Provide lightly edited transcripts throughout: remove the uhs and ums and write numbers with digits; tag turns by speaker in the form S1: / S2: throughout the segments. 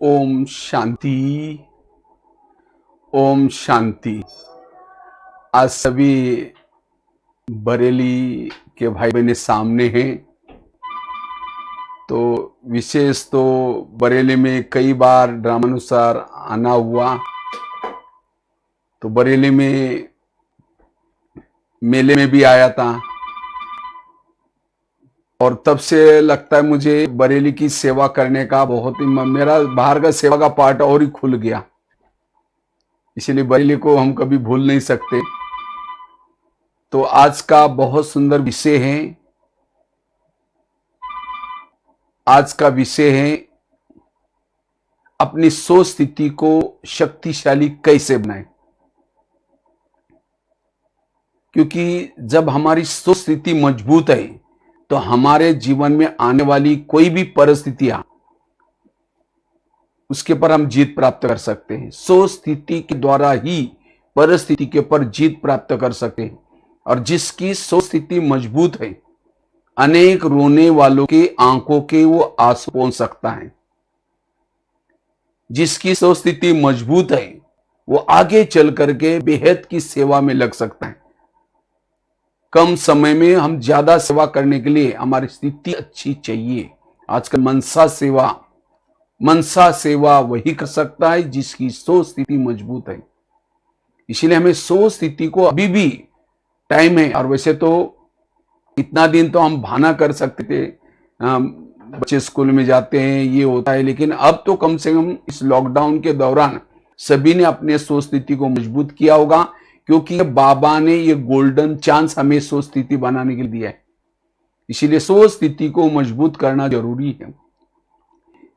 S1: ओम शांति। ओम शांति। आज सभी बरेली के भाई बहन सामने हैं। तो विशेष तो बरेली में कई बार ड्रामानुसार आना हुआ। तो बरेली में मेले में भी आया था और तब से लगता है मुझे बरेली की सेवा करने का बहुत ही मेरा बाहर का सेवा का पार्ट और ही खुल गया। इसीलिए बरेली को हम कभी भूल नहीं सकते। तो आज का बहुत सुंदर विषय है। आज का विषय है अपनी सोच स्थिति को शक्तिशाली कैसे बनाएं। क्योंकि जब हमारी सोच स्थिति मजबूत है तो हमारे जीवन में आने वाली कोई भी परिस्थितियां उसके पर हम जीत प्राप्त कर सकते हैं। सोच स्थिति के द्वारा ही परिस्थिति के ऊपर जीत प्राप्त कर सकते हैं। और जिसकी सोच स्थिति मजबूत है, अनेक रोने वालों के आंखों के वो आंसू पहुंच सकता है। जिसकी सोच स्थिति मजबूत है वो आगे चल करके बेहद की सेवा में लग सकता है। कम समय में हम ज्यादा सेवा करने के लिए हमारी स्थिति अच्छी चाहिए। आजकल मनसा सेवा वही कर सकता है जिसकी सोच स्थिति मजबूत है। इसीलिए हमें सोच स्थिति को अभी भी टाइम है। और वैसे तो इतना दिन तो हम बहाना कर सकते थे, बच्चे स्कूल में जाते हैं, ये होता है, लेकिन अब तो कम से कम इस लॉकडाउन के दौरान सभी ने अपने सोच स्थिति को मजबूत किया होगा। क्योंकि बाबा ने ये गोल्डन चांस हमें सोच स्थिति बनाने के लिए दिया है। इसीलिए सोच स्थिति को मजबूत करना जरूरी है।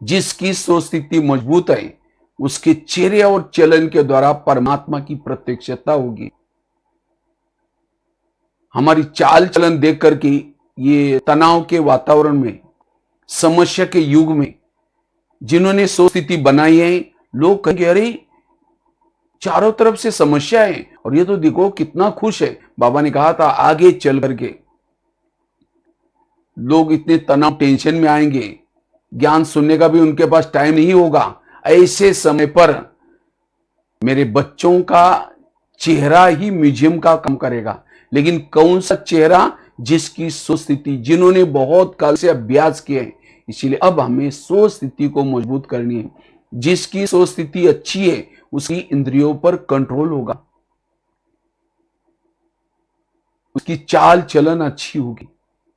S1: जिसकी सोच स्थिति मजबूत है उसके चेहरे और चलन के द्वारा परमात्मा की प्रत्यक्षता होगी। हमारी चाल चलन देख करके ये तनाव के वातावरण में, समस्या के युग में जिन्होंने सोच स्थिति बनाई है, लोग कहेंगे अरे चारों तरफ से समस्या है और ये तो देखो कितना खुश है। बाबा ने कहा था आगे चल करके लोग इतने तनाव टेंशन में आएंगे, ज्ञान सुनने का भी उनके पास टाइम नहीं होगा। ऐसे समय पर मेरे बच्चों का चेहरा ही म्यूजियम का काम करेगा। लेकिन कौन सा चेहरा? जिसकी सोच स्थिति, जिन्होंने बहुत काल से अभ्यास किए हैं। इसीलिए अब हमें सोच स्थिति को मजबूत करनी है। जिसकी सोच स्थिति अच्छी है उसकी इंद्रियों पर कंट्रोल होगा, उसकी चाल चलन अच्छी होगी।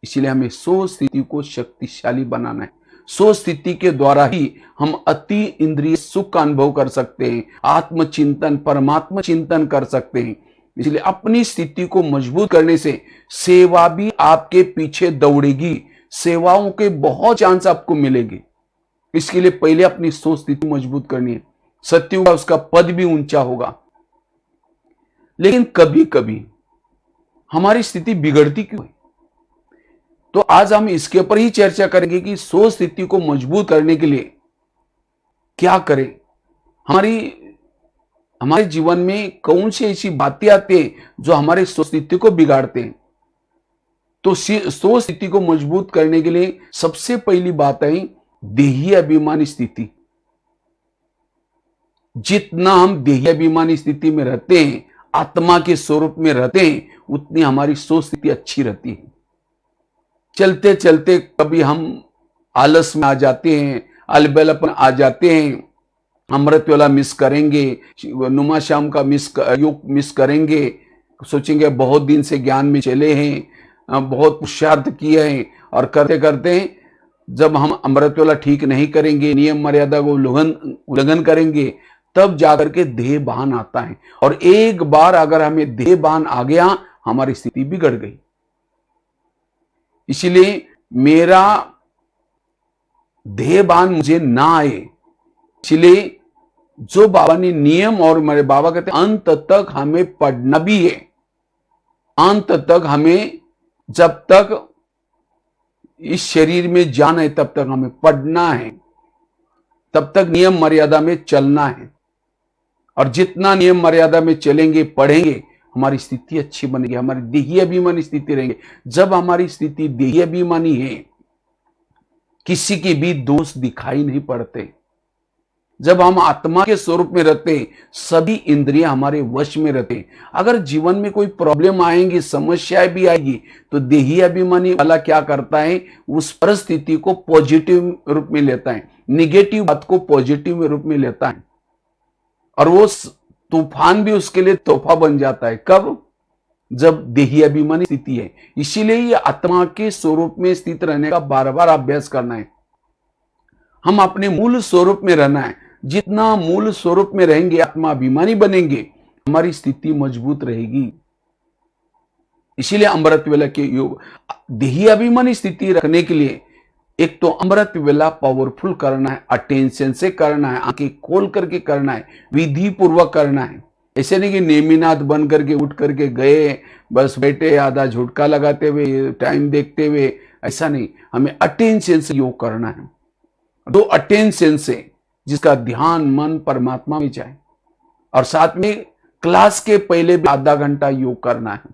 S1: इसीलिए हमें सोच स्थिति को शक्तिशाली बनाना है। सोच स्थिति के द्वारा ही हम अति इंद्रिय सुख का अनुभव कर सकते हैं, आत्मचिंतन, परमात्मा चिंतन कर सकते हैं। इसलिए अपनी स्थिति को मजबूत करने से सेवा भी आपके पीछे दौड़ेगी। सेवाओं के बहुत चांस आपको मिलेंगे। इसके लिए पहले अपनी सोच स्थिति मजबूत करनी है। सत्युग का उसका पद भी ऊंचा होगा। लेकिन कभी कभी हमारी स्थिति बिगड़ती क्यों है? तो आज हम इसके ऊपर ही चर्चा करेंगे कि सोच स्थिति को मजबूत करने के लिए क्या करें। हमारे जीवन में कौन सी ऐसी बातें आती हैं जो हमारे सोच स्थिति को बिगाड़ते हैं। तो सोच स्थिति को मजबूत करने के लिए सबसे पहली बात है देही अभिमानी स्थिति। जितना हम देही अभिमानी स्थिति में रहते हैं, आत्मा के स्वरूप में रहते हैं, उतनी हमारी सोच स्थिति अच्छी रहती है। चलते चलते कभी हम आलस में आ जाते हैं, अलबेलापन आ जाते हैं, अमृत वाला मिस करेंगे, नुमा शाम का युग मिस करेंगे। सोचेंगे बहुत दिन से ज्ञान में चले हैं, बहुत पुरुषार्थ किए हैं, और करते करते जब हम अमृत वाला ठीक नहीं करेंगे, नियम मर्यादा को उल्लंघन करेंगे, तब जाकर के देह भान आता है। और एक बार अगर हमें देह भान आ गया, हमारी स्थिति बिगड़ गई। इसीलिए मेरा देह भान मुझे ना आए। इसलिए जो बाबा ने नियम, और मेरे बाबा कहते हैं अंत तक हमें पढ़ना भी है। अंत तक हमें, जब तक इस शरीर में जान है तब तक हमें पढ़ना है, तब तक नियम मर्यादा में चलना है। और जितना नियम मर्यादा में चलेंगे, पढ़ेंगे, हमारी स्थिति अच्छी बनेगी, हमारी देही अभिमानी स्थिति रहेंगे। जब हमारी स्थिति देही अभिमानी है, किसी के भी दोष दिखाई नहीं पड़ते। जब हम आत्मा के स्वरूप में रहते हैं, सभी इंद्रियां हमारे वश में रहते हैं। अगर जीवन में कोई प्रॉब्लम आएंगी, समस्याएं भी आएगी, तो देही अभिमानी वाला क्या करता है, उस परिस्थिति को पॉजिटिव रूप में लेता है, निगेटिव बात को पॉजिटिव रूप में लेता है, और वो तूफान भी उसके लिए तोहफा बन जाता है। कब? जब देही अभिमानी स्थिति है। इसीलिए ये आत्मा के स्वरूप में स्थित रहने का बार बार अभ्यास करना है। हम अपने मूल स्वरूप में रहना है। जितना मूल स्वरूप में रहेंगे, आत्मा अभिमानी बनेंगे, हमारी स्थिति मजबूत रहेगी। इसीलिए अमृत वेला के योग, देही अभिमानी स्थिति रखने के लिए एक तो अमृत वेला पावरफुल करना है, अटेंशन से करना है, आंखें खोल करके करना है, विधि पूर्वक करना है। ऐसे नहीं कि नेमिनाथ बन करके उठ करके गए, बस बैठे आधा झुटका लगाते हुए, टाइम देखते हुए, ऐसा नहीं। हमें अटेंशन से योग करना है। दो अटेंशन से, जिसका ध्यान मन परमात्मा में जाए, और साथ में क्लास के पहले भी आधा घंटा योग करना है।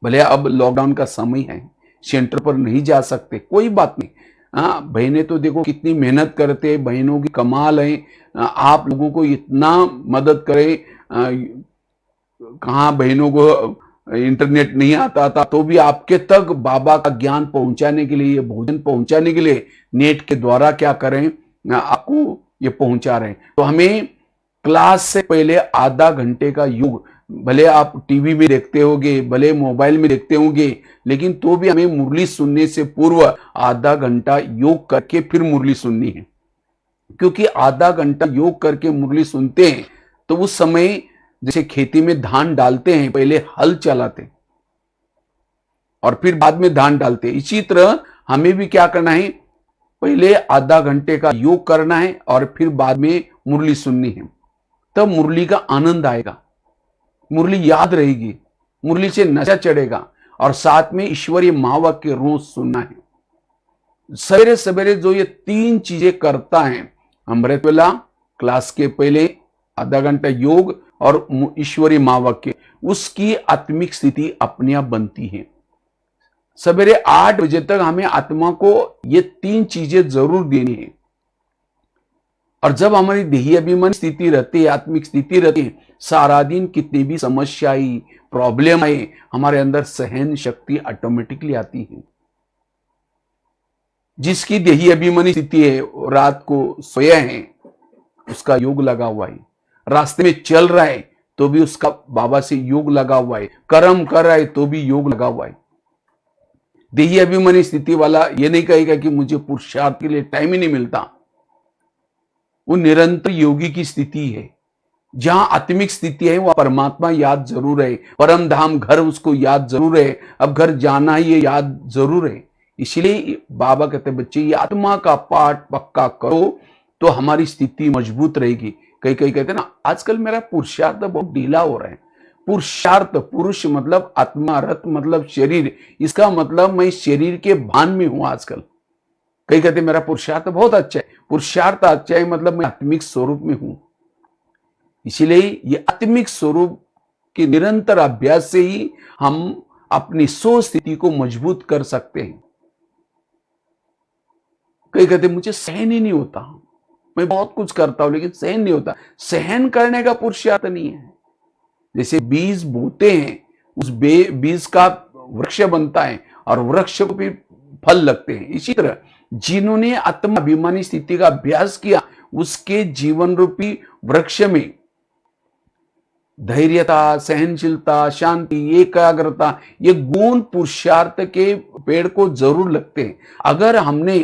S1: भले अब लॉकडाउन का समय है, सेंटर पर नहीं जा सकते, कोई बात नहीं। हाँ, बहनें तो देखो कितनी मेहनत करते हैं, बहनों की कमाल है। आप लोगों को इतना मदद करे, कहाँ बहनों को इंटरनेट नहीं आता था, तो भी आपके तक बाबा का ज्ञान पहुंचाने के लिए, ये भोजन पहुंचाने के लिए नेट के द्वारा क्या करें, आपको ये पहुंचा रहे हैं। तो हमें क्लास से पहले आधा घंटे का योग, भले आप टीवी में देखते होंगे, भले मोबाइल में देखते होंगे, लेकिन तो भी हमें मुरली सुनने से पूर्व आधा घंटा योग करके फिर मुरली सुननी है। क्योंकि आधा घंटा योग करके मुरली सुनते हैं तो उस समय, जैसे खेती में धान डालते हैं, पहले हल चलाते और फिर बाद में धान डालते, इसी तरह हमें भी क्या करना है, पहले आधा घंटे का योग करना है और फिर बाद में मुरली सुननी है। तब मुरली का आनंद आएगा, मुरली याद रहेगी, मुरली से नशा चढ़ेगा, और साथ में ईश्वरीय महावाक्य रोज सुनना है। सवेरे सवेरे जो ये तीन चीजें करता है, अमृत वेला, क्लास के पहले आधा घंटा योग और ईश्वरीय महावाक्य, उसकी आत्मिक स्थिति अपने आप बनती है। सवेरे 8 बजे तक हमें आत्मा को ये तीन चीजें जरूर देनी है। और जब हमारी देही अभिमानी स्थिति रहती है, आत्मिक स्थिति रहती है, सारा दिन कितनी भी समस्या आई, प्रॉब्लम आए, हमारे अंदर सहन शक्ति ऑटोमेटिकली आती है। जिसकी देही अभिमानी स्थिति है, रात को सोया है, उसका योग लगा हुआ है, रास्ते में चल रहा है तो भी उसका बाबा से योग लगा हुआ है, कर्म कर रहा है तो भी योग लगा हुआ है। देही अभिमानी स्थिति वाला ये नहीं कहेगा कि मुझे पुरुषार्थ के लिए टाइम ही नहीं मिलता। वो निरंतर योगी की स्थिति है। जहां आत्मिक स्थिति है वह परमात्मा याद जरूर है, परम धाम घर उसको याद जरूर है, अब घर जाना ही ये याद जरूर है। इसलिए बाबा कहते बच्चे, ये आत्मा का पाठ पक्का करो तो हमारी स्थिति मजबूत रहेगी। कई कई कहते ना, आजकल मेरा पुरुषार्थ बहुत ढीला हो रहा है। पुरुषार्थ, पुरुष मतलब आत्मा, रथ मतलब शरीर, इसका मतलब मैं शरीर के भान में हूं आजकल। कई कहते मेरा पुरुषार्थ बहुत अच्छा है। पुरुषार्थ अच्छा है मतलब मैं आत्मिक स्वरूप में हूं। इसीलिए ये आत्मिक स्वरूप के निरंतर अभ्यास से ही हम अपनी सोच स्थिति को मजबूत कर सकते हैं। कई कहते मुझे सहन ही नहीं होता, मैं बहुत कुछ करता हूं लेकिन सहन नहीं होता। सहन करने का पुरुषार्थ नहीं है। जैसे बीज बोते हैं, उस बीज का वृक्ष बनता है और वृक्ष को फिर फल लगते हैं। इसी तरह जिन्होंने आत्माभिमानी स्थिति का अभ्यास किया, उसके जीवन रूपी वृक्ष में धैर्यता, सहनशीलता, शांति, एकाग्रता, ये गुण पुरुषार्थ के पेड़ को जरूर लगते हैं। अगर हमने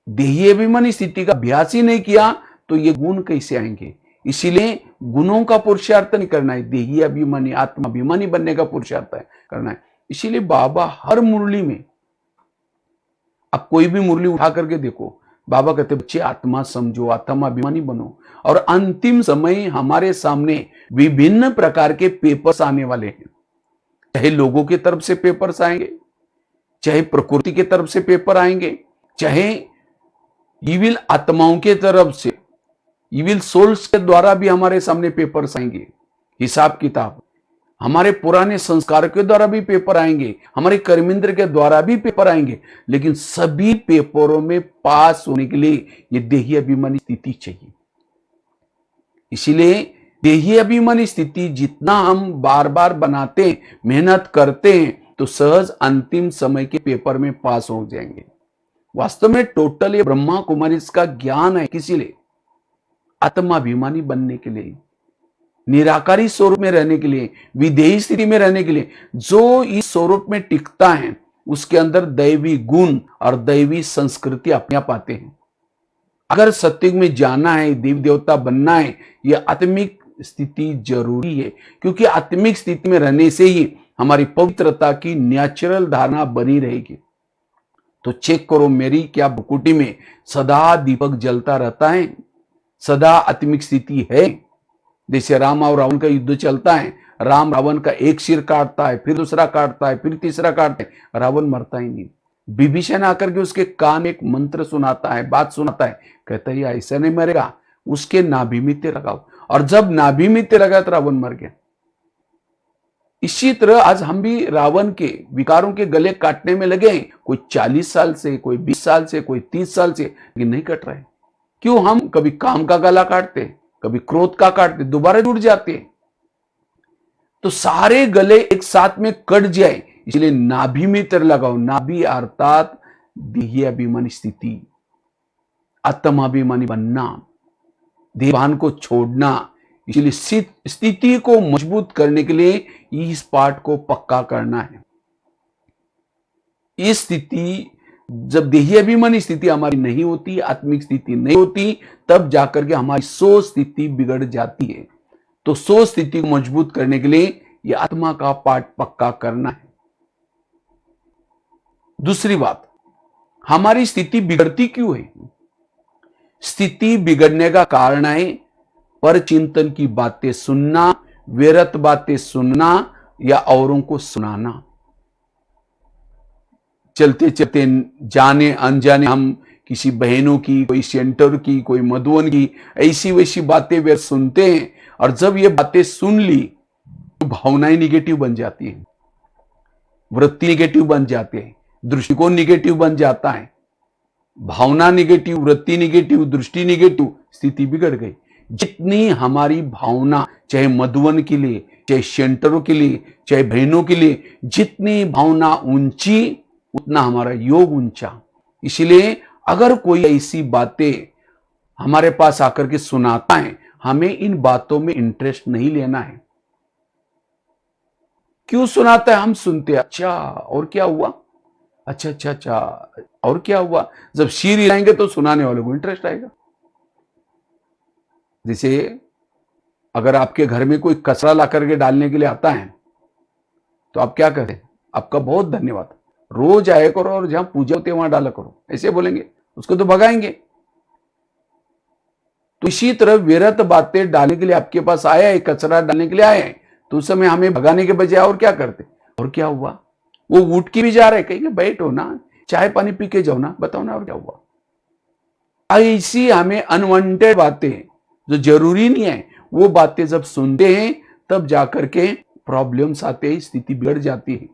S1: देही अभिमानी स्थिति का अभ्यास ही नहीं किया तो ये गुण कैसे आएंगे। इसीलिए गुणों का पुरुषार्थ नहीं करना है, देही अभिमानी, आत्माभिमानी बनने का पुरुषार्थ करना है। इसीलिए बाबा हर मुरली में, आप कोई भी मुरली उठा करके देखो, बाबा कहते बच्चे आत्मा समझो, आत्माभिमानी बनो। और अंतिम समय हमारे सामने विभिन्न प्रकार के पेपर्स आने वाले हैं। चाहे लोगों की तरफ से पेपर्स आएंगे, चाहे प्रकृति की तरफ से पेपर आएंगे, चाहे इविल आत्माओं के तरफ से, इविल सोल्स के द्वारा भी हमारे सामने पेपर्स आएंगे, हिसाब किताब। हमारे पुराने संस्कार के द्वारा भी पेपर आएंगे, हमारे कर्मेंद्र के द्वारा भी पेपर आएंगे, लेकिन सभी पेपरों में पास होने के लिए ये देही अभिमानी स्थिति चाहिए। इसीलिए देही अभिमानी स्थिति जितना हम बार बार बनाते हैं, मेहनत करते हैं, तो सहज अंतिम समय के पेपर में पास हो जाएंगे। वास्तव में टोटल ये ब्रह्मा कुमारी का ज्ञान है किसी लिए? आत्माभिमानी बनने के लिए, निराकारी स्वरूप में रहने के लिए, विधेयी स्थिति में रहने के लिए। जो इस स्वरूप में टिकता है उसके अंदर दैवी गुण और दैवी संस्कृति अपने आप आते हैं। अगर सत्युग में जाना है, देव देवता बनना है, यह आत्मिक स्थिति जरूरी है, क्योंकि आत्मिक स्थिति में रहने से ही हमारी पवित्रता की नेचुरल धारणा बनी रहेगी। तो चेक करो, मेरी क्या भ्रुकुटी में सदा दीपक जलता रहता है? सदा आत्मिक स्थिति है। जैसे राम और रावण का युद्ध चलता है, राम रावण का एक सिर काटता है, फिर दूसरा काटता है, फिर तीसरा काटता है, रावण मरता ही नहीं। विभीषण आकर के उसके कान एक मंत्र सुनाता है, बात सुनाता है, कहता है ऐसा नहीं मरेगा, उसके नाभि में तेल लगाओ। और जब नाभि में तेल लगा तो रावण मर गया। इसी तरह आज हम भी रावण के विकारों के गले काटने में लगे हैं। कोई 40 साल से, कोई 20 साल से, कोई 30 साल से, लेकिन नहीं कट रहे। क्यों? हम कभी काम का गला काटते, कभी क्रोध का काटते, दोबारा जुड़ जाते हैं। तो सारे गले एक साथ में कट जाए, इसलिए नाभि में तेल लगाओ। नाभि अर्थात देही अभिमानी स्थिति, आत्माभिमानी बनना, देवान को छोड़ना। इसलिए स्थिति को मजबूत करने के लिए इस पाठ को पक्का करना है। इस स्थिति, जब देही अभिमानी स्थिति हमारी नहीं होती, आत्मिक स्थिति नहीं होती, तब जाकर के हमारी सोच स्थिति बिगड़ जाती है। तो सोच स्थिति को मजबूत करने के लिए यह आत्मा का पाठ पक्का करना है। दूसरी बात, हमारी स्थिति बिगड़ती क्यों है? स्थिति बिगड़ने का कारण है पर चिंतन की बातें सुनना, व्यर्थ बातें सुनना या औरों को सुनाना। चलते चलते जाने अनजाने हम किसी बहनों की, कोई सेंटर की, कोई मधुवन की ऐसी वैसी बातें वे सुनते हैं, और जब ये बातें सुन ली तो भावनाएं निगेटिव बन जाती हैं, वृत्ति निगेटिव बन जाती है, दृष्टिकोण निगेटिव बन जाता है। भावना निगेटिव, वृत्ति निगेटिव, दृष्टि निगेटिव, स्थिति बिगड़ गई। जितनी हमारी भावना, चाहे मधुवन के लिए, चाहे सेंटरों के लिए, चाहे बहनों के लिए, जितनी भावना ऊंची उतना हमारा योग ऊंचा। इसलिए अगर कोई ऐसी बातें हमारे पास आकर के सुनाता है, हमें इन बातों में इंटरेस्ट नहीं लेना है। क्यों सुनाता है? हम सुनते हैं, अच्छा और क्या हुआ, अच्छा अच्छा अच्छा और क्या हुआ। जब शीर हिलाएंगे तो सुनाने वालों को इंटरेस्ट आएगा। जैसे अगर आपके घर में कोई कचरा ला करके डालने के लिए आता है तो आप क्या करें? आपका बहुत धन्यवाद, रोज आया करो और जहां पूजा होती है वहां डाला करो, ऐसे बोलेंगे, उसको तो भगाएंगे। तो इसी तरह व्यर्थ बातें डालने के लिए आपके पास आया है, कचरा डालने के लिए आया है, तो उस समय हमें भगाने के बजाय और क्या करते? और क्या हुआ? वो उठ के भी जा रहे, कहेंगे बैठो ना, चाय पानी पी के जाओ ना, बताओ ना और क्या हुआ। ऐसी हमें अनवांटेड बातें जो जरूरी नहीं है, वो बातें जब सुनते हैं तब जाकर के प्रॉब्लम्स आते हैं, स्थिति बिगड़ जाती है।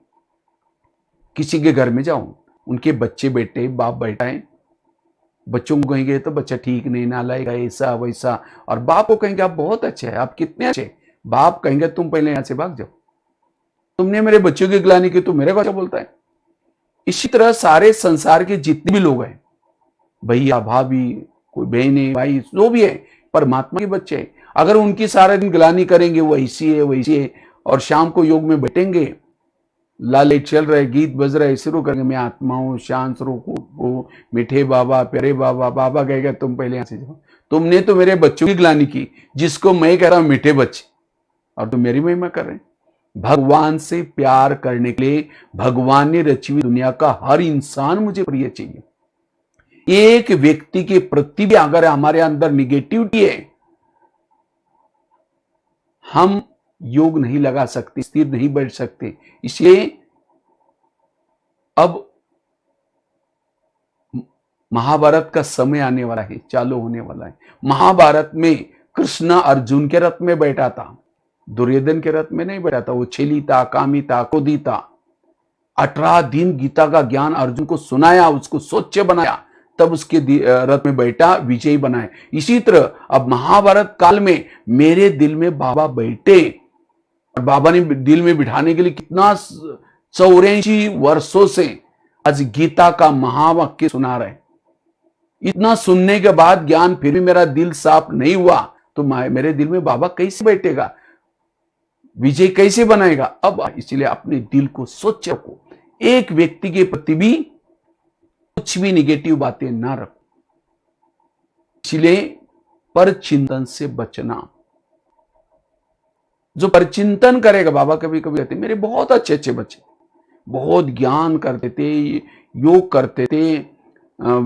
S1: किसी के घर में जाओ, उनके बच्चे बेटे, बाप बैठा है, बच्चों को कहेंगे तो बच्चा ठीक नहीं, नालायक है, ऐसा वैसा, और बाप को कहेंगे आप बहुत अच्छे हैं, आप कितने अच्छे। बाप कहेंगे तुम पहले यहां से भाग जाओ, तुमने मेरे बच्चों की गिलानी की, तो मेरे बच्चा बोलता है। इसी तरह सारे संसार के जितने भी लोग हैं, भैया भाभी, कोई बहने भाई, जो भी है, परमात्मा के बच्चे हैं। अगर उनकी सारा दिन गिलानी करेंगे, वो ऐसी है वैसी है, और शाम को योग में बैठेंगे, लाले चल रहे, गीत बज रहे, शुरू करेंगे, मैं आत्मा हूं, शांत रूप, मीठे बाबा, प्यारे बाबा। बाबा कहेगा तुम पहले यहां से जाओ, तुमने तो मेरे बच्चों की गिलानी की, जिसको मैं कह रहा हूं मीठे बच्चे, और तुम मेरी महिमा कर रहे हैं। भगवान से प्यार करने के लिए भगवान ने रची हुई दुनिया का हर इंसान मुझे प्रिय चाहिए। एक व्यक्ति के प्रति भी अगर हमारे अंदर निगेटिविटी है, हम योग नहीं लगा सकते, स्थिर नहीं बैठ सकते। इसलिए अब महाभारत का समय आने वाला है, चालू होने वाला है। महाभारत में कृष्ण अर्जुन के रथ में बैठा था, दुर्योधन के रथ में नहीं बैठा था, वो छेली था, कामी था, क्रोधी था। 18 दिन गीता का ज्ञान अर्जुन को सुनाया, उसको स्वच्छ बनाया, तब उसके रथ में बैठा, विजयी बनाए। इसी तरह अब महाभारत काल में मेरे दिल में बाबा बैठे, और बाबा ने दिल में बिठाने के लिए कितना 84 वर्षों से आज गीता का महावाक्य सुना रहे। इतना सुनने के बाद ज्ञान फिर भी मेरा दिल साफ नहीं हुआ, तो मेरे दिल में बाबा कैसे बैठेगा, विजय कैसे बनाएगा। अब इसलिए अपने दिल को स्वच्छ रखो, एक व्यक्ति के प्रति भी कुछ भी निगेटिव बातें ना रखो। इसलिए परचिंतन से बचना। जो परचिंतन करेगा, बाबा कभी कभी कहते मेरे बहुत अच्छे अच्छे बच्चे, बहुत ज्ञान करते थे, योग करते थे,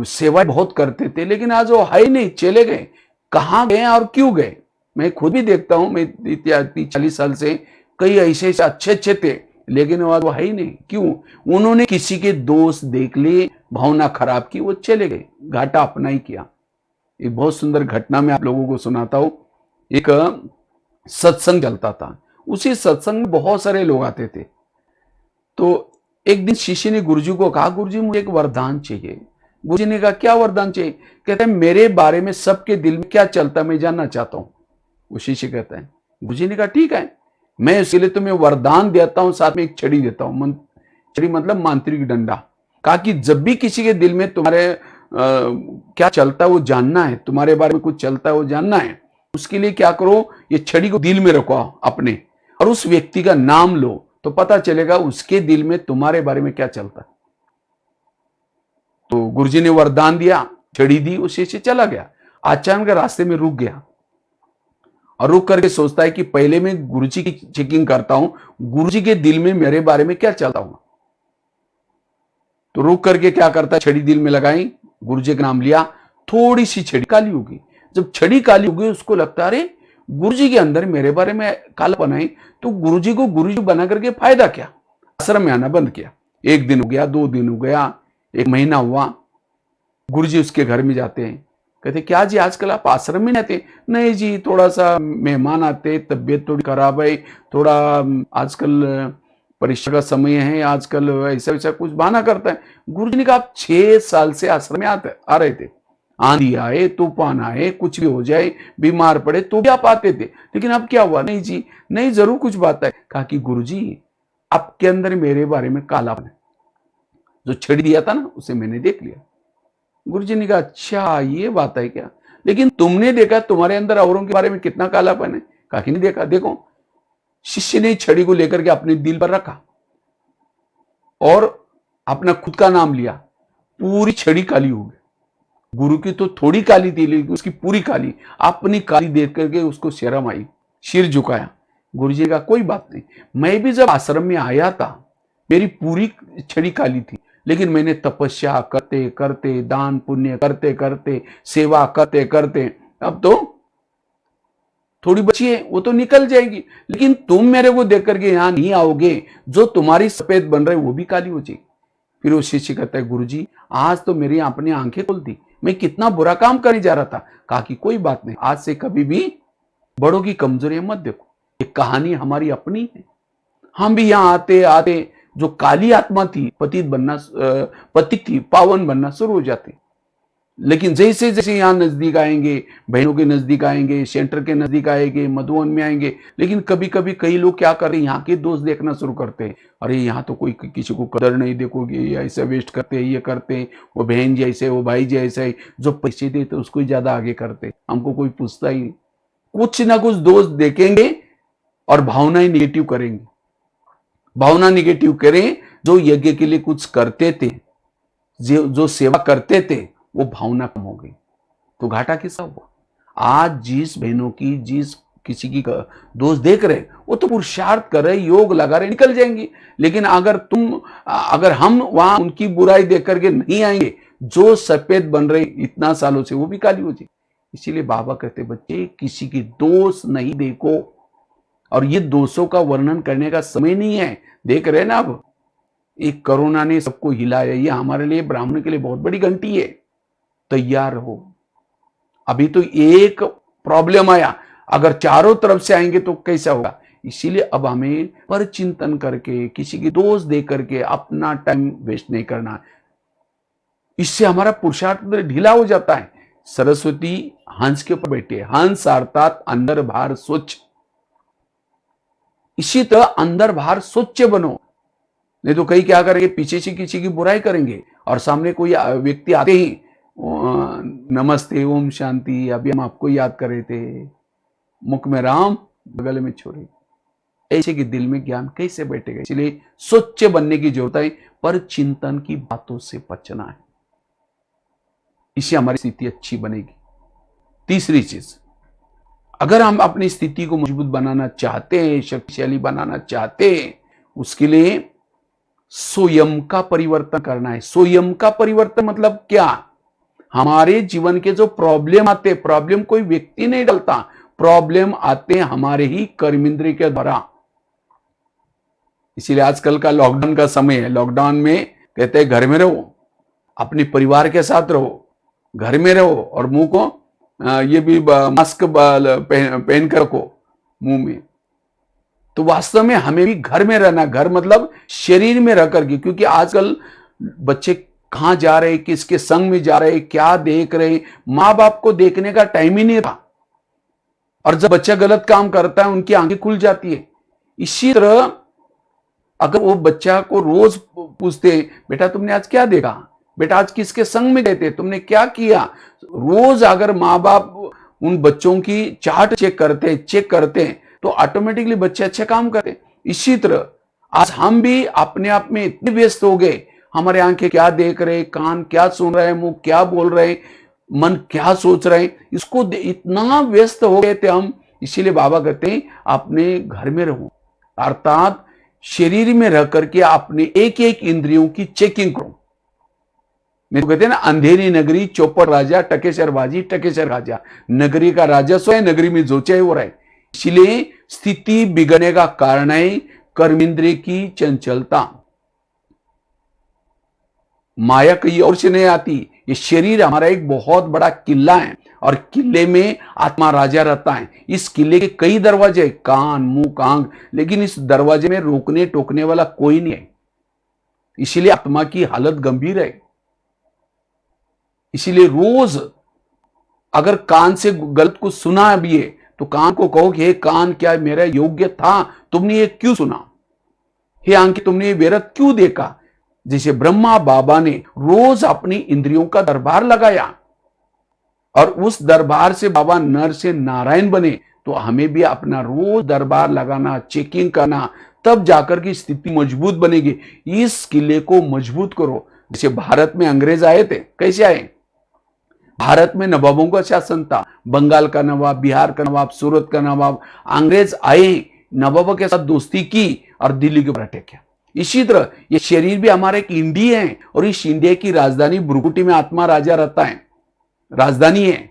S1: सेवा बहुत करते थे, लेकिन आज वो है ही नहीं, चले गए। कहां गए और क्यों गए? मैं खुद भी देखता हूं, मैं 30-40 साल से कई ऐसे अच्छे अच्छे थे, लेकिन वो है ही नहीं। क्यों? उन्होंने किसी के दोस्त देख लिए, भावना खराब की, वो चले गए, घाटा अपना ही किया। एक बहुत सुंदर घटना मैं आप लोगों को सुनाता हूं। एक सत्संग चलता था, उसी सत्संग में बहुत सारे लोग आते थे। तो एक दिन शिष्य ने गुरुजी को कहा, गुरुजी मुझे एक वरदान चाहिए। गुरुजी ने कहा क्या वरदान चाहिए? कहते हैं मेरे बारे में सबके दिल में क्या चलता है मैं जानना चाहता हूं। वो शिष्य कहता है, गुरुजी ने कहा ठीक है, मैं इसके लिए तुम्हें वरदान देता हूं, साथ में एक छड़ी देता हूं। छड़ी मतलब मांत्रिक डंडा। कहा कि जब भी किसी के दिल में तुम्हारे क्या चलता है वो जानना है, तुम्हारे बारे में कुछ चलता है वो जानना है, उसके लिए क्या करो, ये छड़ी को दिल में रखो अपने, और उस व्यक्ति का नाम लो, तो पता चलेगा उसके दिल में तुम्हारे बारे में क्या चलता है। तो गुरुजी ने वरदान दिया, छड़ी दी, उस शिष्य चला गया। अचानक रास्ते में रुक गया, और रुक करके सोचता है कि पहले मैं गुरुजी की चेकिंग करता हूं, गुरुजी के दिल में मेरे बारे में क्या चलता होगा। तो रुक करके क्या करता है, छड़ी दिल में लगाई, गुरुजी का नाम लिया, थोड़ी सी छड़ी काली होगी। जब छड़ी काली होगी उसको लगता है अरे गुरुजी के अंदर मेरे बारे में काला बनाई, तो गुरुजी को गुरुजी बना करके फायदा क्या। आश्रम में आना बंद किया। 1 दिन हो गया, 2 दिन हो गया, 1 महीना हुआ। गुरुजी उसके घर में जाते हैं, कहते क्या जी आजकल आप आश्रम में रहते? नहीं जी, थोड़ा सा मेहमान आते, तबीयत थोड़ी खराब है, थोड़ा आजकल परीक्षा का समय है, आजकल ऐसा वैसा कुछ बहाना करता है। गुरुजी ने कहा आप 6 साल से आश्रम में आ रहे थे, आंधी आए, तूफान आए, कुछ भी हो जाए, बीमार पड़े तो भी आप आते थे, लेकिन अब क्या हुआ? नहीं जी, नहीं, जरूर कुछ बात है। कहा कि गुरुजी आपके अंदर मेरे बारे में कालापन है, जो छड़ी दिया था ना उसे मैंने देख लिया। गुरुजी ने कहा अच्छा ये बात है क्या, लेकिन तुमने देखा तुम्हारे अंदर औरों के बारे में कितना कालापन है? कहा कि नहीं देखा। देखो, शिष्य ने छड़ी को लेकर के अपने दिल पर रखा और अपना खुद का नाम लिया, पूरी छड़ी काली हो गई। गुरु की तो थोड़ी काली थी, लेकिन उसकी पूरी काली, अपनी काली देख करके उसको शर्म आई, सिर झुकाया। गुरुजी का कोई बात नहीं, मैं भी जब आश्रम में आया था मेरी पूरी छड़ी काली थी, लेकिन मैंने तपस्या करते करते, दान पुण्य करते करते, सेवा करते करते, अब तो थोड़ी बची है, वो तो निकल जाएगी। लेकिन तुम मेरे को देख करके यहां नहीं आओगे, जो तुम्हारी सफेद बन रहे वो भी काली हो जाएगी। फिर वो शिष्य कहता है गुरुजी आज तो मेरी अपनी आंखें खोल दी, मैं कितना बुरा काम करने जा रहा था। कहा कि कोई बात नहीं, आज से कभी भी बड़ों की कमजोरी मत देखो, ये कहानी हमारी अपनी है। हम भी यहाँ आते आते जो काली आत्मा थी, पतित थी, पावन बनना शुरू हो जाती। लेकिन जैसे जैसे यहाँ नजदीक आएंगे, बहनों के नजदीक आएंगे, सेंटर के नजदीक आएंगे, मधुवन में आएंगे, लेकिन कभी कभी कई लोग क्या कर रहे हैं, यहाँ के दोस्त देखना शुरू करते हैं। अरे यहाँ तो कोई किसी को कदर नहीं, देखोगे ऐसे वेस्ट करते हैं, ये करते हैं, वो बहन जी ऐसे, वो भाई जी ऐसे, जो पैसे देते उसको ही ज्यादा आगे करते, हमको कोई पूछता ही नहीं। कुछ ना कुछ दोस्त देखेंगे और भावनाएं निगेटिव करेंगे। भावना निगेटिव करें, जो यज्ञ के लिए कुछ करते थे, जो सेवा करते थे, वो भावना कम हो गई, तो घाटा किसका हुआ? आज जिस बहनों की, जिस किसी की दोस्त देख रहे, वो तो पुरुषार्थ कर रहे, योग लगा रहे, निकल जाएंगी। लेकिन अगर हम वहां उनकी बुराई देख करके नहीं आएंगे, जो सफेद बन रहे इतना सालों से, वो भी काली हो जाए। इसीलिए बाबा कहते बच्चे किसी की दोष नहीं देखो, और ये दोषों का वर्णन करने का समय नहीं है। देख रहे ना, अब एक कोरोना ने सबको हिलाया, ये हमारे लिए, ब्राह्मण के लिए बहुत बड़ी घंटी है। तैयार हो, अभी तो एक प्रॉब्लम आया, अगर चारों तरफ से आएंगे तो कैसा होगा? इसीलिए अब हमें पर चिंतन करके, किसी की दोष दे करके अपना टाइम वेस्ट नहीं करना है। इससे हमारा पुरुषार्थ ढीला हो जाता है। सरस्वती हंस के ऊपर बैठी है, हंस अर्थात अंदर बाहर स्वच्छ। इसी तरह अंदर बाहर स्वच्छ बनो, नहीं तो कई क्या करेंगे, पीछे से किसी की बुराई करेंगे और सामने कोई व्यक्ति आते ही नमस्ते ओम शांति, अभी हम आपको याद कर रहे थे, मुख में राम बगल में छोरी, ऐसे कि दिल में ज्ञान कैसे बैठेगा। इसलिए स्वच्छ बनने की जरूरत है, पर चिंतन की बातों से बचना है, इससे हमारी स्थिति अच्छी बनेगी। तीसरी चीज, अगर हम अपनी स्थिति को मजबूत बनाना चाहते हैं, शक्तिशाली बनाना चाहते हैं, उसके लिए स्वयं का परिवर्तन करना है। स्वयं का परिवर्तन मतलब क्या? हमारे जीवन के जो प्रॉब्लम आते, प्रॉब्लम कोई व्यक्ति नहीं डालता, प्रॉब्लम आते हमारे ही कर्मेंद्रिय के द्वारा। इसीलिए आजकल का लॉकडाउन का समय है, लॉकडाउन में कहते हैं घर में रहो, अपने परिवार के साथ रहो, घर में रहो और मुंह को ये भी मास्क पहन कर रखो मुंह में। तो वास्तव में हमें भी घर में रहना, घर मतलब शरीर में रह करके, क्योंकि आजकल बच्चे कहां जा रहे, किसके संग में जा रहे, क्या देख रहे, मां बाप को देखने का टाइम ही नहीं रहा। और जब बच्चा गलत काम करता है उनकी आंखें खुल जाती है। इसी तरह अगर वो बच्चा को रोज पूछते, बेटा तुमने आज क्या देखा, बेटा आज किसके संग में गए थे, तुमने क्या किया, रोज अगर माँ बाप उन बच्चों की चार्ट चेक करते तो ऑटोमेटिकली बच्चे अच्छे काम करते। इसी तरह आज हम भी अपने आप में इतने व्यस्त हो गए, हमारे आंखें क्या देख रहे, कान क्या सुन रहे, मुंह क्या बोल रहे, मन क्या सोच रहे, इसको इतना व्यस्त हो गए थे हम। इसीलिए बाबा कहते हैं अपने घर में रहो, अर्थात शरीर में रह करके अपने एक एक इंद्रियों की चेकिंग करो। नहीं तो कहते हैं ना, अंधेरी नगरी चौपट राजा, टकेसर बाजी टकेसर राजा। नगरी का राजा सो है, नगरी में जो चाहे हो रहा है। इसलिए स्थिति बिगड़ने का कारण है कर्मेंद्रिय की चंचलता। माया कहीं और से नहीं आती, ये शरीर हमारा एक बहुत बड़ा किला है और किले में आत्मा राजा रहता है। इस किले के कई दरवाजे, कान मुंह आंख, लेकिन इस दरवाजे में रोकने टोकने वाला कोई नहीं है। इसीलिए आत्मा की हालत गंभीर है। इसीलिए रोज अगर कान से गलत कुछ सुना भी है तो कान को कहो कि हे कान, क्या मेरा योग्य था, तुमने ये क्यों सुना, हे आंखें तुमने ये व्यर्थ क्यों देखा। जैसे ब्रह्मा बाबा ने रोज अपनी इंद्रियों का दरबार लगाया और उस दरबार से बाबा नर से नारायण बने, तो हमें भी अपना रोज दरबार लगाना, चेकिंग करना, तब जाकर की स्थिति मजबूत बनेगी। इस किले को मजबूत करो। जैसे भारत में अंग्रेज आए थे, कैसे आए? भारत में नवाबों का शासन था, बंगाल का नवाब, बिहार का नवाब, सूरत का नवाब। अंग्रेज आए, नवाबों के साथ दोस्ती की और दिल्ली के ऊपर अटैक किया। इसी तरह ये शरीर भी हमारा एक इंडिया है और इस इंडिया की राजधानी भ्रुकुटी में आत्मा राजा रहता है, राजधानी है।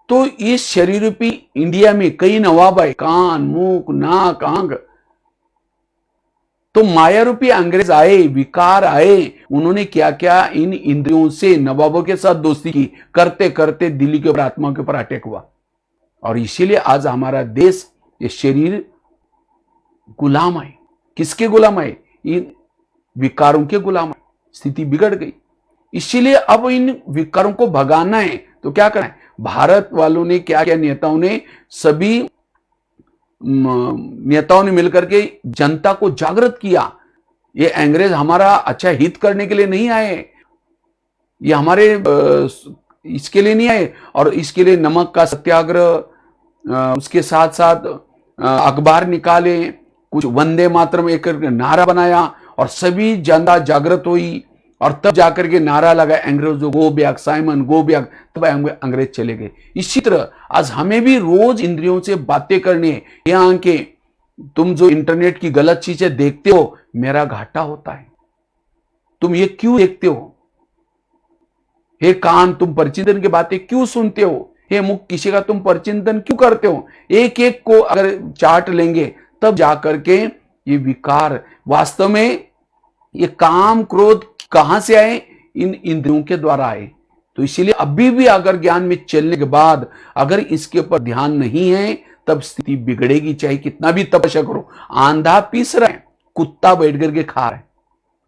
S1: तो इस शरीर रूपी इंडिया में कई नवाब आए, कान मुंह नाक आंख। तो माया रूपी अंग्रेज आए, विकार आए, उन्होंने क्या क्या इन इंद्रियों से नवाबों के साथ दोस्ती की, करते करते दिल्ली के ऊपर आत्मा के ऊपर अटैक हुआ। और इसीलिए आज हमारा देश, ये शरीर गुलाम है। किसके गुलाम है? इन विकारों के गुलाम है। स्थिति बिगड़ गई। इसीलिए अब इन विकारों को भगाना है तो क्या करना है? भारत वालों ने क्या क्या, नेताओं ने, सभी नेताओं ने मिलकर के जनता को जागृत किया। ये अंग्रेज हमारा अच्छा हित करने के लिए नहीं आए, ये हमारे इसके लिए नहीं आए। और इसके लिए नमक का सत्याग्रह, उसके साथ साथ अखबार निकाले, कुछ वंदे मातरम एक नारा बनाया और सभी जनता जागृत हुई और तब जाकर के नारा लगा अंग्रेजों go back, Simon go back, तब अंग्रेज चले गए। इसी तरह आज हमें भी रोज इंद्रियों से बातें करनी है। यहाँ के तुम जो इंटरनेट की गलत चीजें देखते हो, मेरा घाटा होता है, तुम ये क्यों देखते हो? हे कान, तुम परचिंतन की बातें क्यों सुनते हो? हे मुख, किसी का तुम परचिंतन क्यों करते हो? एक एक को अगर चाट लेंगे तब जाकर के ये विकार, वास्तव में ये काम क्रोध कहां से आए? इन इंद्रियों के द्वारा आए। तो इसीलिए अभी भी अगर ज्ञान में चलने के बाद अगर इसके ऊपर ध्यान नहीं है, तब स्थिति बिगड़ेगी, चाहे कितना भी तपस्या करो। आंधा पीस रहा है, कुत्ता बैठ करके खा रहा है,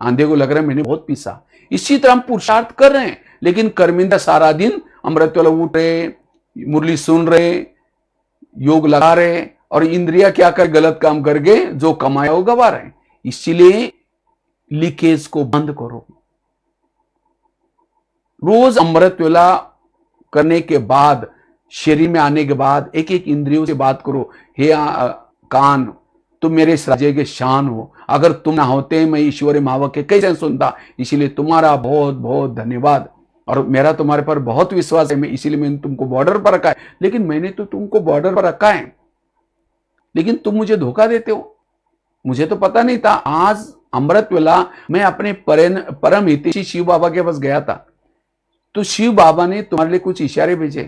S1: आंधे को लग रहा है मैंने बहुत पीसा। इसी तरह हम पुरुषार्थ कर रहे हैं, लेकिन कर्मिंदा सारा दिन अमृत वाला उठ रहे, मुरली सुन रहे, योग लगा रहे, और इंद्रिया क्या कर गलत काम करके जो कमाया वो गवा रहे हैं। इसीलिए लीकेज को बंद करो। रोज अमृत वेला करने के बाद, शरीर में आने के बाद एक एक इंद्रियों से बात करो। हे कान, तुम मेरे इस राज्य के शान हो, अगर तुम ना होते मैं ईश्वर मावक के कैसे सुनता। इसीलिए तुम्हारा बहुत बहुत धन्यवाद, और मेरा तुम्हारे पर बहुत विश्वास है, इसीलिए मैंने तुमको बॉर्डर पर रखा है। लेकिन मैंने तो तुमको बॉर्डर पर रखा है, लेकिन तुम मुझे धोखा देते हो। मुझे तो पता नहीं था। आज अमृत वेला मैं अपने परम हितैषी शिव बाबा के पास गया था, तो शिव बाबा ने तुम्हारे लिए कुछ इशारे भेजे।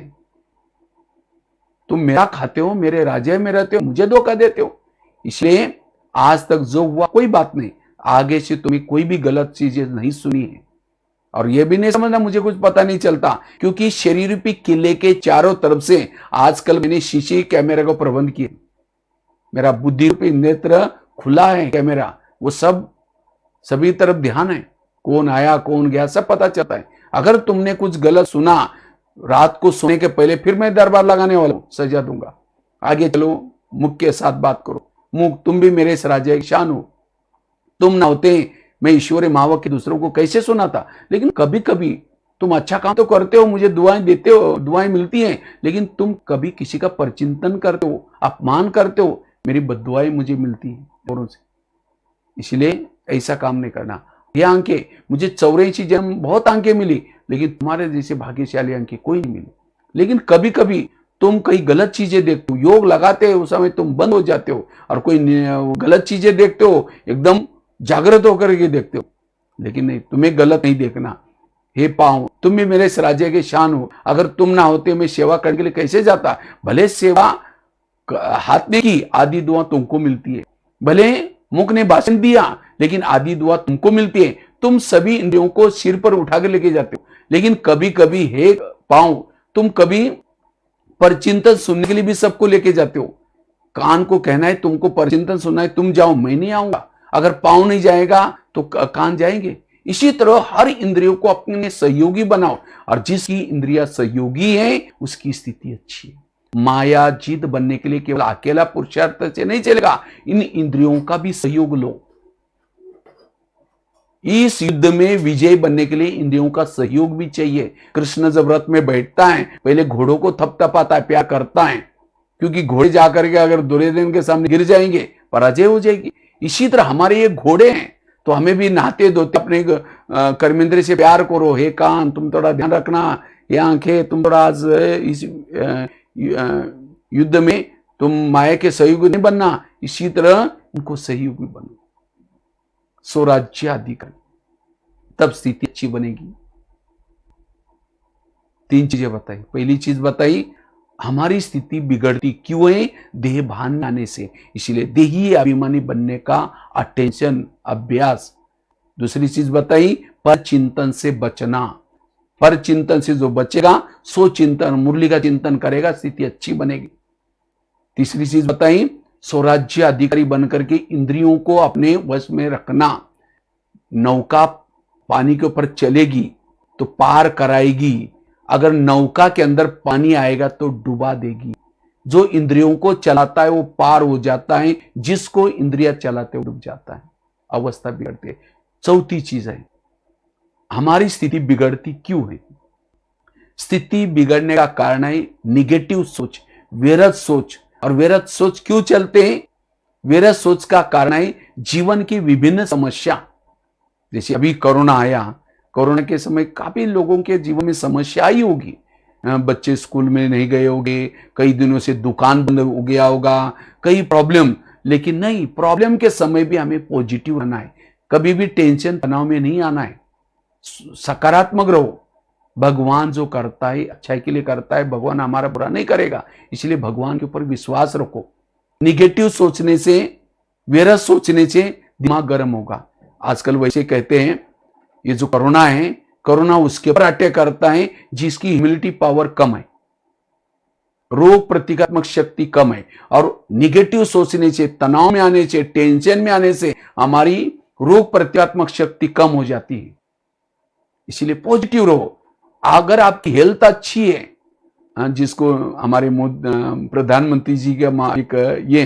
S1: तुम मेरा खाते हो, मेरे राज्य में रहते हो, मुझे धोखा देते हो। इसलिए आज तक जो हुआ कोई बात नहीं, आगे से तुम्हें कोई भी गलत चीजें नहीं सुनी है। और यह भी नहीं समझना मुझे कुछ पता नहीं चलता, क्योंकि शरीर रूपी किले के चारों तरफ से आजकल मैंने शीशे कैमरा का प्रबंध किया। मेरा बुद्धि रूपी नेत्र खुला है, कैमरा, वो सब सभी तरफ ध्यान है, कौन आया कौन गया सब पता चलता है। अगर तुमने कुछ गलत सुना रात को सोने के पहले, फिर मैं दरबार लगाने वाला हूं, सजा दूंगा। आगे चलो, मुख के साथ बात करो। मुख, तुम भी मेरे इस राज्य की शान हो, तुम ना होते मैं ईश्वर मावक के दूसरों को कैसे सुनाता। लेकिन कभी कभी तुम अच्छा काम तो करते हो, मुझे दुआएं देते हो, दुआएं मिलती हैं, लेकिन तुम कभी किसी का परचिंतन करते हो, अपमान करते हो, मेरी बद्दुआएं मुझे मिलती हैं औरों से। इसलिए ऐसा काम नहीं करना। ये आंखें, मुझे 84 जन्म बहुत आंखें मिली, लेकिन तुम्हारे जैसे भाग्यशाली आंखें कोई नहीं मिली। लेकिन कभी कभी तुम कई गलत चीजें देखते हो, योग लगाते हो उस समय तुम बंद हो जाते हो, और कोई गलत चीजें देखते हो, एकदम जागृत होकर के देखते हो। लेकिन नहीं, तुम्हें गलत नहीं देखना। हे पाँव, तुम भी मेरे इस राज्य के शान हो, अगर तुम ना होते मैं सेवा करने के लिए कैसे जाता। भले सेवा हाथ ने की, आधी दुआ तुमको मिलती है। भले मुख ने भाषण दिया, लेकिन आधी दुआ तुमको मिलती है। तुम सभी इंद्रियों को सिर पर उठा के लेके जाते हो, लेकिन कभी कभी हे पाँव, तुम कभी परचिंतन सुनने के लिए भी सबको लेके जाते हो। कान को कहना है तुमको परचिंतन सुनना है, तुम जाओ, मैं नहीं आऊंगा। अगर पाँव नहीं जाएगा तो कान जाएंगे। इसी तरह हर इंद्रियों को अपने सहयोगी बनाओ, और जिसकी इंद्रिया सहयोगी है उसकी स्थिति अच्छी है। माया जीत बनने के लिए केवल अकेला पुरुषार्थ से नहीं चलेगा, इन इंद्रियों का भी सहयोग लो। इस युद्ध में विजय बनने के लिए इंद्रियों का सहयोग भी चाहिए। कृष्ण जब रथ में बैठता है, पहले घोड़ों को थपथपाता है, प्यार करता है, क्योंकि घोड़े जाकर के अगर दुर्योधन के सामने गिर जाएंगे, पराजय हो जाएगी। इसी तरह हमारे ये घोड़े हैं, तो हमें भी नहाते धोते अपने कर्मेंद्र से प्यार करो। हे कान, तुम थोड़ा ध्यान रखना, ये आंखें, तुम थोड़ा आज इस युद्ध में तुम माया के सहयोगी नहीं बनना, इसी तरह उनको सहयोगी बनो। स्वराज्याधिकारी, तब स्थिति अच्छी बनेगी। 3 चीजें बताई। पहली चीज बताई, हमारी स्थिति बिगड़ती क्यों है? देह भान आने से, इसीलिए देही अभिमानी बनने का अटेंशन, अभ्यास। दूसरी चीज बताई, पर चिंतन से बचना। पर चिंतन से जो बचेगा, सो चिंतन, मुरली का चिंतन करेगा, स्थिति अच्छी बनेगी। तीसरी चीज बताई, स्वराज्य अधिकारी बनकर के इंद्रियों को अपने वश में रखना। नौका पानी के ऊपर चलेगी तो पार कराएगी, अगर नौका के अंदर पानी आएगा तो डुबा देगी। जो इंद्रियों को चलाता है वो पार हो जाता है, जिसको इंद्रिया चलाते वो डूब जाता है, अवस्था बिगड़ती है। चौथी चीज है, हमारी स्थिति बिगड़ती क्यों है? स्थिति बिगड़ने का कारण है निगेटिव सोच, व्यर्थ सोच। और व्यर्थ सोच क्यों चलते हैं? व्यर्थ सोच का कारण है जीवन की विभिन्न समस्या। जैसे अभी कोरोना आया, कोरोना के समय काफी लोगों के जीवन में समस्या आई होगी। बच्चे स्कूल में नहीं गए होंगे, कई दिनों से दुकान बंद हो गया होगा, कई प्रॉब्लम। लेकिन नहीं, प्रॉब्लम के समय भी हमें पॉजिटिव रहना है, कभी भी टेंशन तनाव में नहीं आना है, सकारात्मक रहो। भगवान जो करता है अच्छाई के लिए करता है, भगवान हमारा बुरा नहीं करेगा, इसलिए भगवान के ऊपर विश्वास रखो। निगेटिव सोचने से, व्यर्थ सोचने से दिमाग गर्म होगा। आजकल वैसे कहते हैं, ये जो कोरोना है, कोरोना उसके ऊपर अटैक करता है जिसकी इम्यूनिटी पावर कम है। रोग प्रतिकारत्मक शक्ति कम है। और निगेटिव सोचने से, तनाव में आने से, टेंशन में आने से हमारी रोग प्रतिकारत्मक शक्ति कम हो जाती है। इसलिए पॉजिटिव रहो। अगर आपकी हेल्थ अच्छी है, जिसको हमारे प्रधानमंत्री जी का एक ये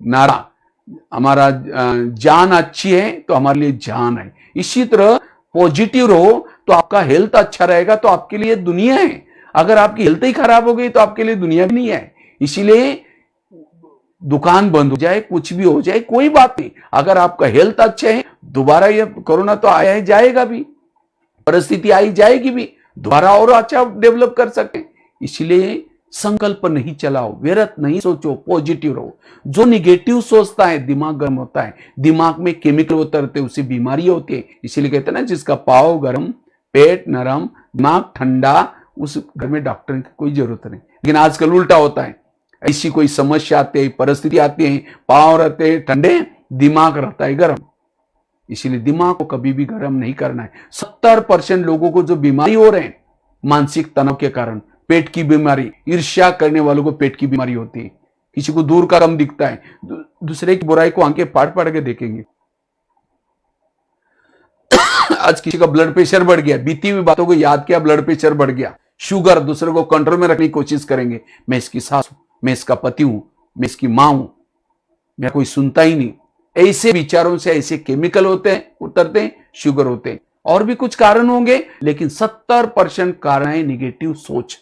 S1: नारा, हमारा जान अच्छी है तो हमारे लिए जान है। इसी तरह पॉजिटिव रहो तो आपका हेल्थ अच्छा रहेगा तो आपके लिए दुनिया है। अगर आपकी हेल्थ ही खराब हो गई तो आपके लिए दुनिया भी नहीं है। इसीलिए दुकान बंद हो जाए, कुछ भी हो जाए, कोई बात नहीं, अगर आपका हेल्थ अच्छा है, दोबारा ये कोरोना तो आया है, जाएगा भी, परिस्थिति आई जाएगी भी, दोबारा और अच्छा डेवलप कर सकते। इसलिए संकल्प नहीं चलाओ, व्यर्थ नहीं सोचो, पॉजिटिव रहो। जो निगेटिव सोचता है दिमाग गर्म होता है, दिमाग में केमिकल उतरते, उससे बीमारी होती है। इसीलिए कहते हैं ना, जिसका पाँव गर्म, पेट नरम, दिमाग ठंडा, उस घर में डॉक्टर की कोई जरूरत नहीं। लेकिन आजकल उल्टा होता है, ऐसी कोई समस्या आती है, परिस्थिति आती है, पाँव रहते हैं ठंडे, दिमाग रहता है गर्म। इसीलिए दिमाग को कभी भी गर्म नहीं करना है। 70% लोगों को जो बीमारी हो रहे हैं मानसिक तनाव के कारण, पेट की बीमारी, ईर्ष्या करने वालों को पेट की बीमारी होती है। किसी को दूर का कम दिखता है, दूसरे की बुराई को आंखें फाड़ फाड़ के देखेंगे। आज किसी का ब्लड प्रेशर बढ़ गया, बीती हुई बातों को याद किया, ब्लड प्रेशर बढ़ गया, शुगर, दूसरे को कंट्रोल में रखने की कोशिश करेंगे। मैं इसकी सास हूं, मैं इसका पति हूं, मैं इसकी मां हूं, मेरा कोई सुनता ही नहीं। ऐसे विचारों से ऐसे केमिकल होते हैं, उतरते हैं, शुगर होते हैं। और भी कुछ कारण होंगे, लेकिन 70% कारण है निगेटिव सोच।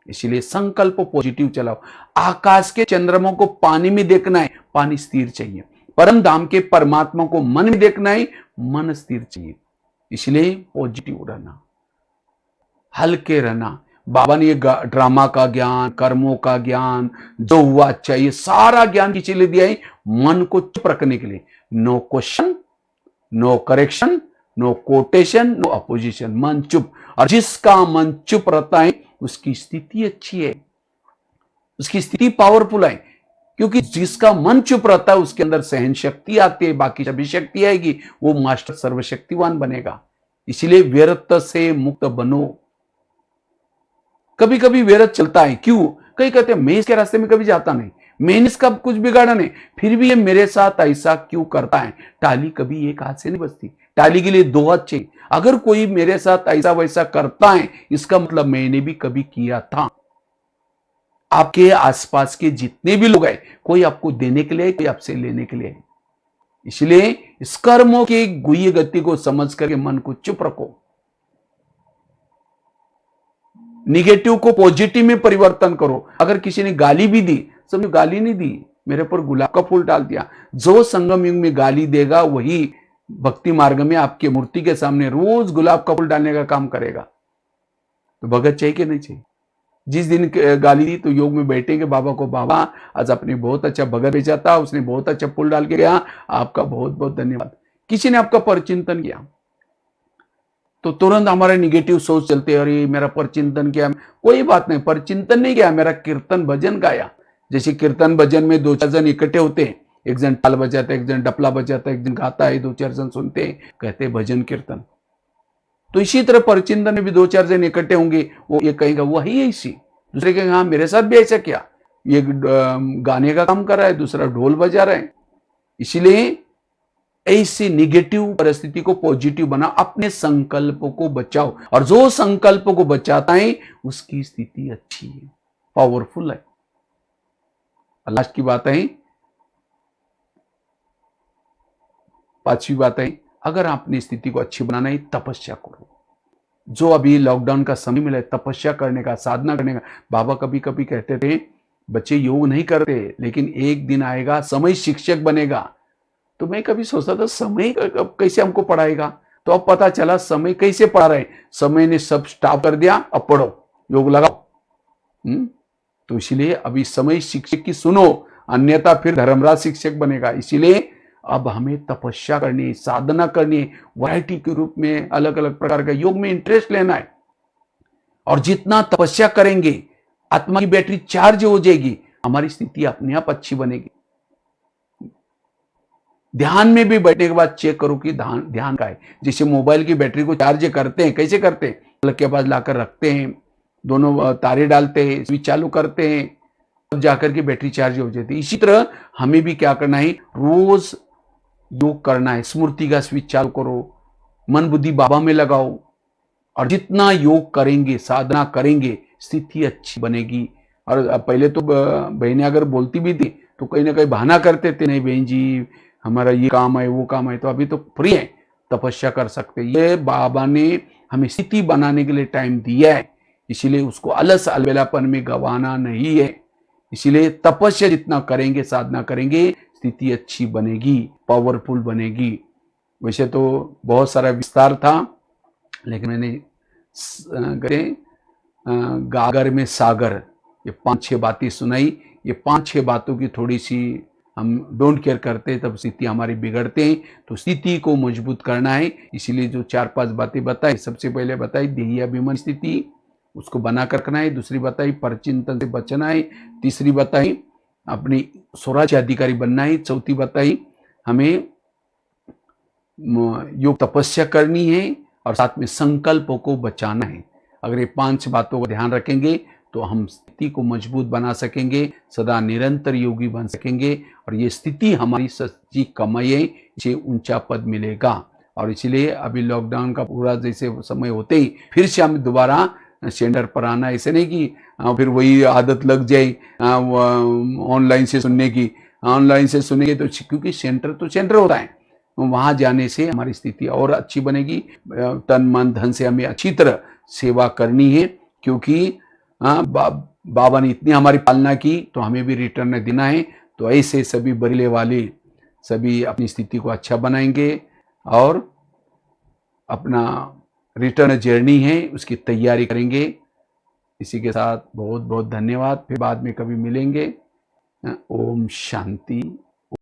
S1: इसलिए संकल्प पॉजिटिव चलाओ। आकाश के चंद्रमा को पानी में देखना है, पानी स्थिर चाहिए। परम धाम के परमात्मा को मन में देखना है, मन स्थिर चाहिए। इसलिए पॉजिटिव रहना, हल्के रहना। बाबा ने ये ड्रामा का ज्ञान, कर्मों का ज्ञान, जो हुआ अच्छा, ये सारा ज्ञान किसी लिए दिया है? मन को चुप रखने के लिए। No question, no correction, no quotation, no opposition, मन चुप। और जिसका मन चुप रहता है उसकी स्थिति अच्छी है, उसकी स्थिति पावरफुल है। क्योंकि जिसका मन चुप रहता है उसके अंदर सहन शक्ति आती है, बाकी सभी शक्ति आएगी, वो मास्टर सर्वशक्तिवान बनेगा। इसलिए व्यर्थ से मुक्त बनो। कभी कभी व्यर्थ चलता है, क्यों? कई कहते हैं मैं इसके रास्ते में कभी जाता नहीं, मैंने इसका कुछ बिगाड़ा नहीं, फिर भी ये मेरे साथ ऐसा क्यों करता है। टाली कभी एक हाथ से नहीं बजती, टाली के लिए दो हाथ चाहिए। अगर कोई मेरे साथ ऐसा वैसा करता है, इसका मतलब मैंने भी कभी किया था। आपके आसपास के जितने भी लोग हैं, कोई आपको देने के लिए, कोई आपसे लेने के लिए। इसलिए इस कर्मों की गुह्य गति को समझ करके मन को चुप रखो। निगेटिव को पॉजिटिव में परिवर्तन करो। अगर किसी ने गाली भी दी, समझो गाली नहीं दी, मेरे पर गुलाब का फूल डाल दिया। जो संगम युग में गाली देगा वही भक्ति मार्ग में आपके मूर्ति के सामने रोज गुलाब का फूल डालने का काम करेगा। तो भगत चाहिए कि नहीं चाहिए? जिस दिन गाली दी तो योग में बैठेंगे बाबा को, बाबा आज आपने बहुत अच्छा भगत भेजा था, उसने बहुत अच्छा फूल डाल के गया, आपका बहुत बहुत धन्यवाद। किसी ने आपका परचिंतन किया तो तुरंत हमारे निगेटिव सोच चलते हैं, अरे मेरा परचिंतन किया। कोई बात नहीं, परचिंतन नहीं किया, मेरा कीर्तन भजन गाया। जैसे कीर्तन भजन में 2-4 जन इकट्ठे होते हैं, एक जन ताल बजाता है, एक जन डपला बजाता है, एक जन गाता है, 2-4 जन सुनते हैं, कहते हैं भजन कीर्तन। तो इसी तरह परचिंतन में भी 2-4 जन इकट्ठे होंगे, वो ये कहेगा वही ऐसी, दूसरे कहेंगे हाँ मेरे साथ भी ऐसा किया, ये गाने का काम कर रहा है, दूसरा ढोल बजा रहा है। इसीलिए ऐसी निगेटिव परिस्थिति को पॉजिटिव बना, अपने संकल्प को बचाओ। और जो संकल्प को बचाता है उसकी स्थिति अच्छी है, पावरफुल है। लास्ट की बात है, 5वीं बात है, अगर आपने स्थिति को अच्छी बनाना है तपस्या करो। जो अभी लॉकडाउन का समय मिला है तपस्या करने का, साधना करने का। बाबा कभी कभी कहते थे बच्चे योग नहीं करते, लेकिन एक दिन आएगा समय शिक्षक बनेगा। तो मैं कभी सोचता था समय कैसे हमको पढ़ाएगा, तो अब पता चला समय कैसे पढ़ा रहे। समय ने सब स्टॉप कर दिया, अब पढ़ो, योग लगाओ। तो इसीलिए अभी समय शिक्षक की सुनो, अन्यथा फिर धर्मराज शिक्षक बनेगा। इसीलिए अब हमें तपस्या करनी है, साधना करनी है, वैरायटी के रूप में अलग अलग प्रकार का योग में इंटरेस्ट लेना है। और जितना तपस्या करेंगे आत्मा की बैटरी चार्ज हो जाएगी, हमारी स्थिति अपने आप अच्छी बनेगी। ध्यान में भी बैठने के बाद चेक करो कि ध्यान का है। जैसे मोबाइल की बैटरी को चार्ज करते हैं, कैसे करते हैं? प्लग के पास लाकर रखते हैं, दोनों तारे डालते हैं, स्विच चालू करते हैं, तब जाकर के बैटरी चार्ज हो जाती है। इसी तरह हमें भी क्या करना है, रोज योग करना है। स्मृति का स्विच चालू करो, मन बुद्धि बाबा में लगाओ, और जितना योग करेंगे, साधना करेंगे, स्थिति अच्छी बनेगी। और पहले तो बहनें अगर बोलती भी थी तो कहीं ना कहीं बहाना करते थे, नहीं बहन जी हमारा ये काम है वो काम है। तो अभी तो फ्री है, तपस्या कर सकते। ये बाबा ने हमें स्थिति बनाने के लिए टाइम दिया है, इसीलिए उसको अलस अलबेलापन में गंवाना नहीं है। इसीलिए तपस्या जितना करेंगे, साधना करेंगे, स्थिति अच्छी बनेगी, पावरफुल बनेगी। वैसे तो बहुत सारा विस्तार था, लेकिन मैंने गागर में सागर, ये 5-6 बातें सुनाई। ये 5-6 बातों की थोड़ी सी हम डोंट केयर करते हैं, तब स्थिति हमारी बिगड़ते हैं। तो स्थिति को मजबूत करना है, इसीलिए जो 4-5 बातें बताई। सबसे पहले बताई देही अभिमान स्थिति, उसको बना कर रखना है। दूसरी बताई परचिंतन से बचना है। तीसरी बताई अपनी स्वराज्य अधिकारी बनना है। चौथी बताई हमें योग तपस्या करनी है, और साथ में संकल्पों को बचाना है। अगर ये 5 बातों का ध्यान रखेंगे तो हम स्थिति को मजबूत बना सकेंगे, सदा निरंतर योगी बन सकेंगे, और ये स्थिति हमारी सच्ची कमाई है, इसे ऊंचा पद मिलेगा। और इसलिए अभी लॉकडाउन का पूरा जैसे समय होते ही फिर से हम दोबारा सेंटर पर आना, ऐसे नहीं कि फिर वही आदत लग जाए ऑनलाइन से सुनने की। ऑनलाइन से सुनेंगे तो, क्योंकि सेंटर तो सेंटर होता है, वहां जाने से हमारी स्थिति और अच्छी बनेगी। तन मन धन से हमें अच्छी तरह सेवा करनी है, क्योंकि बाबा ने इतनी हमारी पालना की तो हमें भी रिटर्न देना है। तो ऐसे सभी बरीले वाले सभी अपनी स्थिति को अच्छा बनाएंगे, और अपना रिटर्न जर्नी है उसकी तैयारी करेंगे। इसी के साथ बहुत बहुत धन्यवाद। फिर बाद में कभी मिलेंगे। ओम शांति।